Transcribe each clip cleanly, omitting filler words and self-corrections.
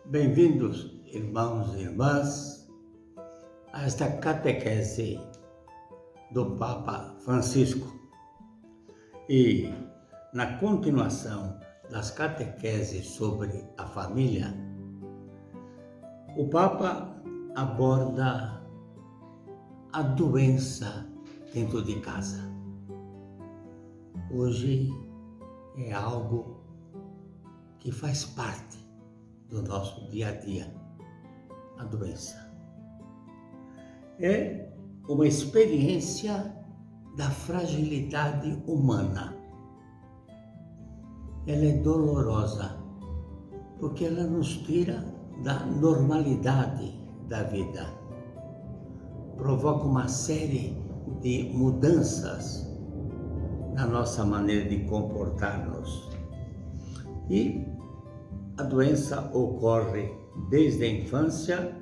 Bem-vindos, irmãos e irmãs, a esta catequese do Papa Francisco. E, na continuação das catequeses sobre a família, o Papa aborda a doença dentro de casa. Hoje é algo que faz parte do nosso dia a dia, a doença. É uma experiência da fragilidade humana. Ela é dolorosa, porque ela nos tira da normalidade da vida. Provoca uma série de mudanças na nossa maneira de comportar-nos. E a doença ocorre desde a infância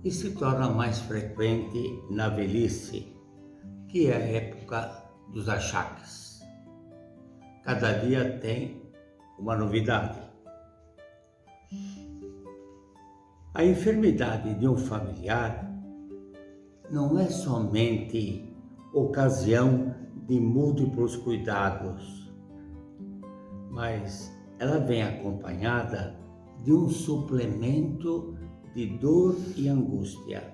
e se torna mais frequente na velhice, que é a época dos achaques. Cada dia tem uma novidade. A enfermidade de um familiar não é somente ocasião de múltiplos cuidados, mas ela vem acompanhada de um suplemento de dor e angústia.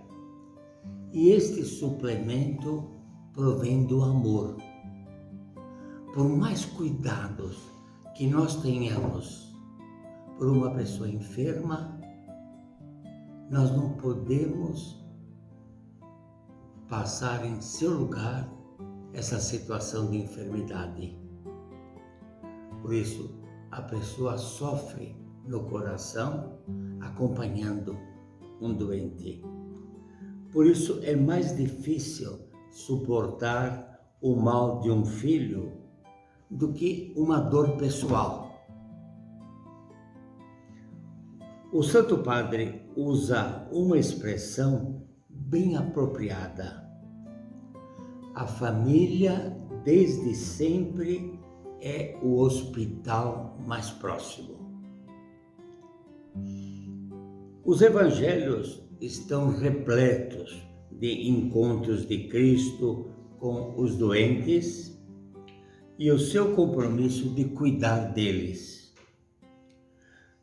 E este suplemento provém do amor. Por mais cuidados que nós tenhamos por uma pessoa enferma, nós não podemos passar em seu lugar essa situação de enfermidade. Por isso, a pessoa sofre no coração acompanhando um doente. Por isso é mais difícil suportar o mal de um filho do que uma dor pessoal. O Santo Padre usa uma expressão bem apropriada. A família, desde sempre, é o hospital mais próximo. Os evangelhos estão repletos de encontros de Cristo com os doentes e o seu compromisso de cuidar deles.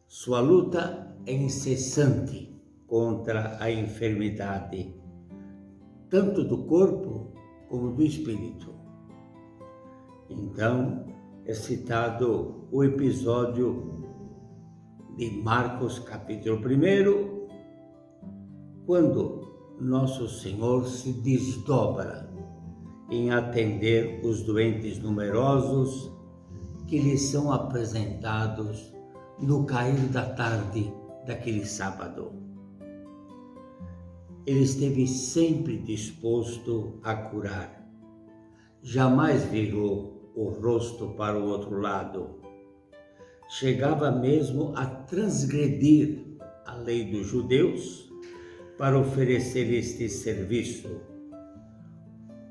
Sua luta é incessante contra a enfermidade, tanto do corpo como do espírito. Então, é citado o episódio de Marcos, capítulo 1, quando Nosso Senhor se desdobra em atender os doentes numerosos que lhe são apresentados no cair da tarde daquele sábado. Ele esteve sempre disposto a curar, jamais virou o rosto para o outro lado. Chegava mesmo a transgredir a lei dos judeus para oferecer este serviço,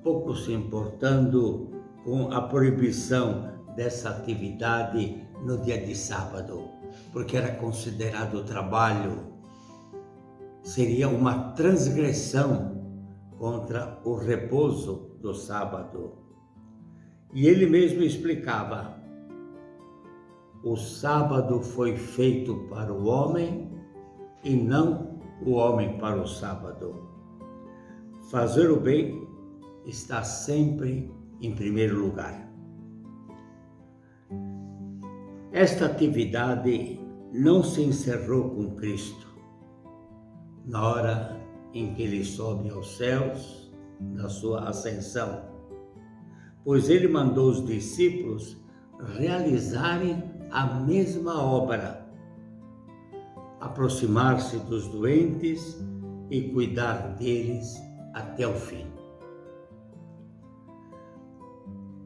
pouco se importando com a proibição dessa atividade no dia de sábado, porque era considerado trabalho, seria uma transgressão contra o repouso do sábado. E ele mesmo explicava: o sábado foi feito para o homem e não o homem para o sábado. Fazer o bem está sempre em primeiro lugar. Esta atividade não se encerrou com Cristo na hora em que ele sobe aos céus, na sua ascensão, pois ele mandou os discípulos realizarem a mesma obra, aproximar-se dos doentes e cuidar deles até o fim.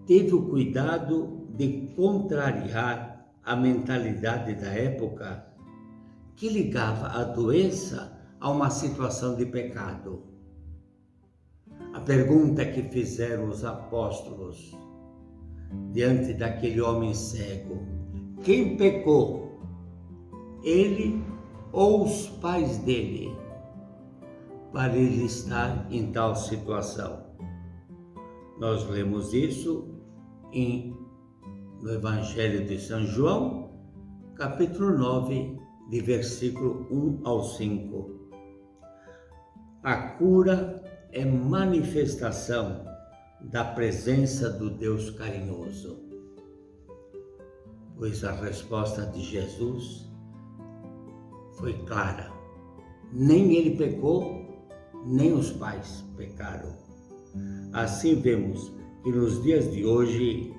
Teve o cuidado de contrariar a mentalidade da época que ligava a doença a uma situação de pecado. A pergunta que fizeram os apóstolos diante daquele homem cego: quem pecou, ele ou os pais dele para ele estar em tal situação. Nós lemos isso no Evangelho de São João, capítulo 9, de versículo 1 ao 5. A cura é manifestação da presença do Deus carinhoso, pois a resposta de Jesus foi clara. Nem ele pecou, nem os pais pecaram. Assim vemos que nos dias de hoje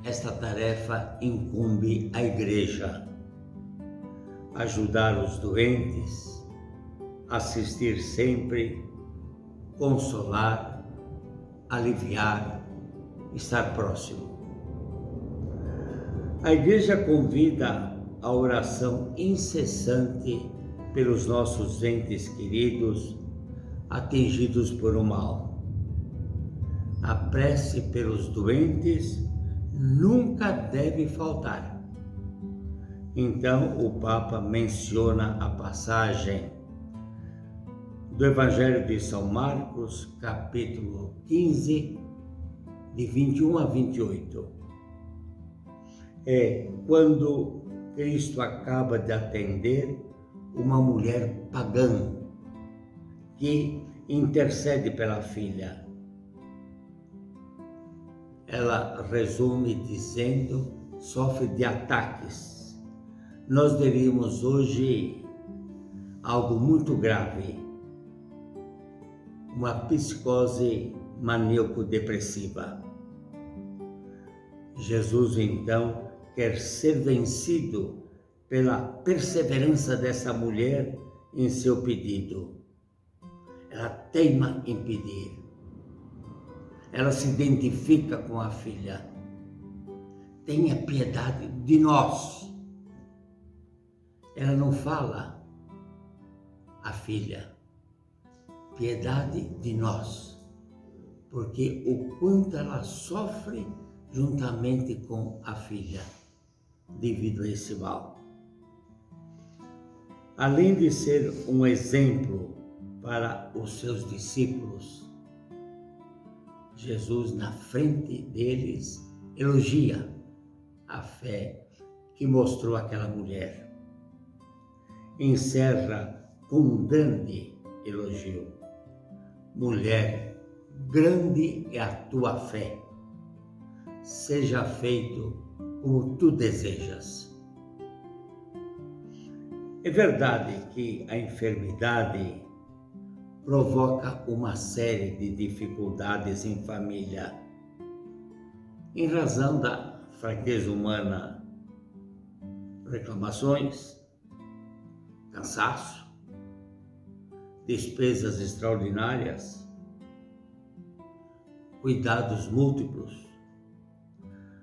esta tarefa incumbe à Igreja: ajudar os doentes, assistir sempre, consolar, aliviar, estar próximo. A Igreja convida a oração incessante pelos nossos entes queridos atingidos por um mal. A prece pelos doentes nunca deve faltar. Então, o Papa menciona a passagem do Evangelho de São Marcos, capítulo 15, de 21 a 28. É quando Cristo acaba de atender uma mulher pagã que intercede pela filha. Ela resume dizendo: sofre de ataques. Nós diríamos hoje algo muito grave, uma psicose maníaco-depressiva. Jesus então quer ser vencido pela perseverança dessa mulher em seu pedido. Ela teima em pedir. Ela se identifica com a filha. Tenha piedade de nós. Ela não fala, a filha, piedade de nós, porque o quanto ela sofre juntamente com a filha, devido a esse mal. Além de ser um exemplo para os seus discípulos, Jesus, na frente deles, elogia a fé que mostrou aquela mulher. Encerra com um grande elogio: mulher, grande é a tua fé. Seja feito como tu desejas. É verdade que a enfermidade provoca uma série de dificuldades em família, em razão da fraqueza humana, reclamações, cansaço, despesas extraordinárias, cuidados múltiplos.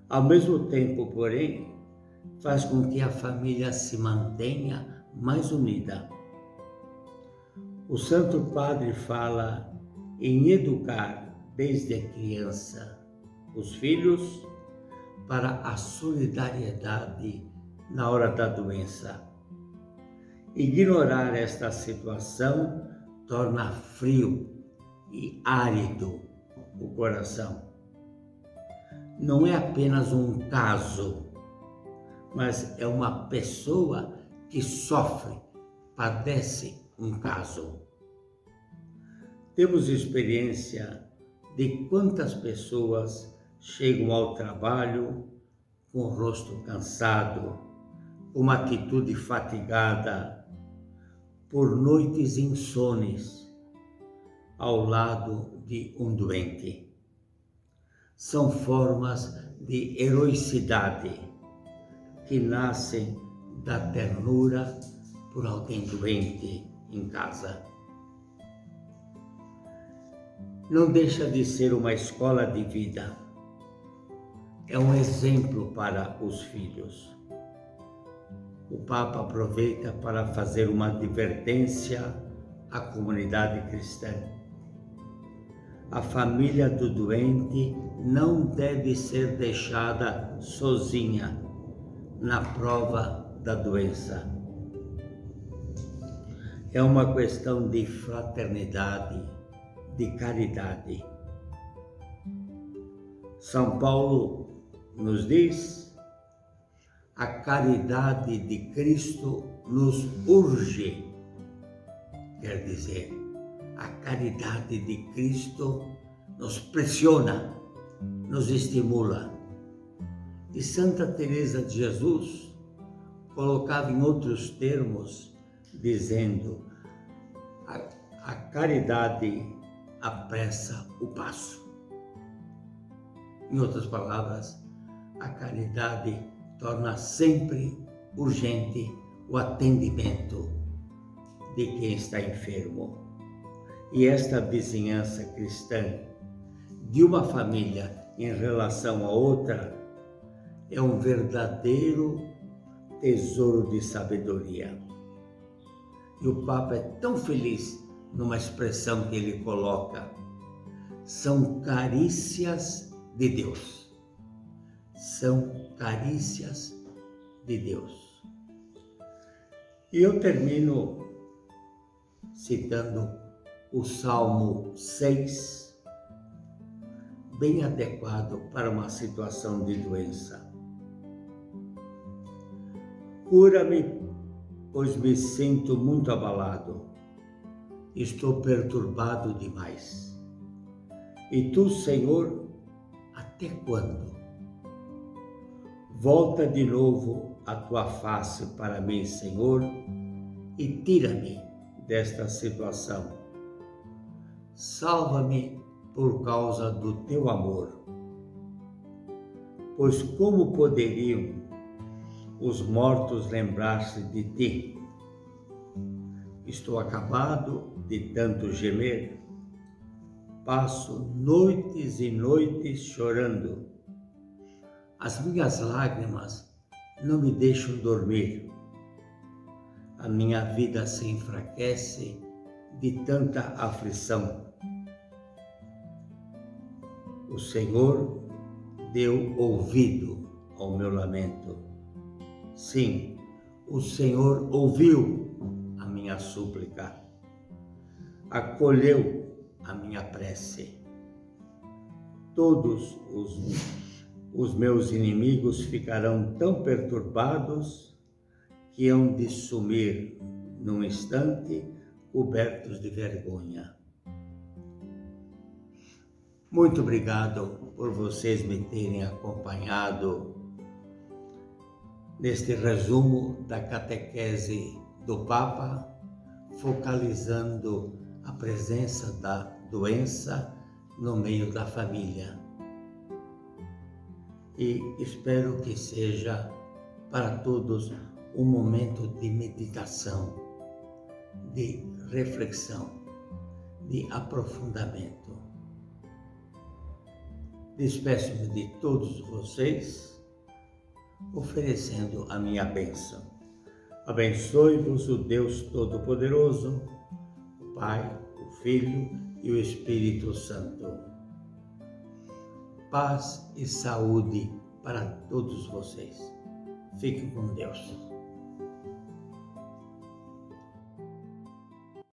Ao mesmo tempo, porém, faz com que a família se mantenha mais unida. O Santo Padre fala em educar desde a criança os filhos para a solidariedade na hora da doença. Ignorar esta situação torna frio e árido o coração. Não é apenas um caso, mas é uma pessoa que sofre, padece um caso. Temos experiência de quantas pessoas chegam ao trabalho com o rosto cansado, com uma atitude fatigada, por noites insones, ao lado de um doente. São formas de heroicidade que nascem da ternura por alguém doente em casa. Não deixa de ser uma escola de vida. É um exemplo para os filhos. O Papa aproveita para fazer uma advertência à comunidade cristã. A família do doente não deve ser deixada sozinha na prova da doença. é uma questão de fraternidade, de caridade. São Paulo nos diz: a caridade de Cristo nos urge. Quer dizer, a caridade de Cristo nos pressiona, nos estimula. E Santa Teresa de Jesus colocava em outros termos, dizendo: a caridade apressa o passo. Em outras palavras, a caridade torna sempre urgente o atendimento de quem está enfermo. E esta vizinhança cristã de uma família em relação a outra é um verdadeiro tesouro de sabedoria. E o Papa é tão feliz numa expressão que ele coloca: são carícias de Deus. São carícias de Deus. E eu termino citando o Salmo 6, bem adequado para uma situação de doença. Cura-me, pois me sinto muito abalado. Estou perturbado demais. E tu, Senhor, até quando? Volta de novo a tua face para mim, Senhor, e tira-me desta situação. Salva-me por causa do teu amor. Pois como poderiam os mortos lembrar-se de ti? Estou acabado de tanto gemer. Passo noites e noites chorando. As minhas lágrimas não me deixam dormir. A minha vida se enfraquece de tanta aflição. O Senhor deu ouvido ao meu lamento. Sim, o Senhor ouviu a minha súplica, acolheu a minha prece. Todos os meus inimigos ficarão tão perturbados que hão de sumir num instante, cobertos de vergonha. Muito obrigado por vocês me terem acompanhado neste resumo da catequese do Papa, focalizando a presença da doença no meio da família. E espero que seja para todos um momento de meditação, de reflexão, de aprofundamento. Despeço-me de todos vocês, oferecendo a minha bênção. Abençoe-vos o Deus Todo-Poderoso, o Pai, o Filho e o Espírito Santo. Paz e saúde para todos vocês. Fiquem com Deus.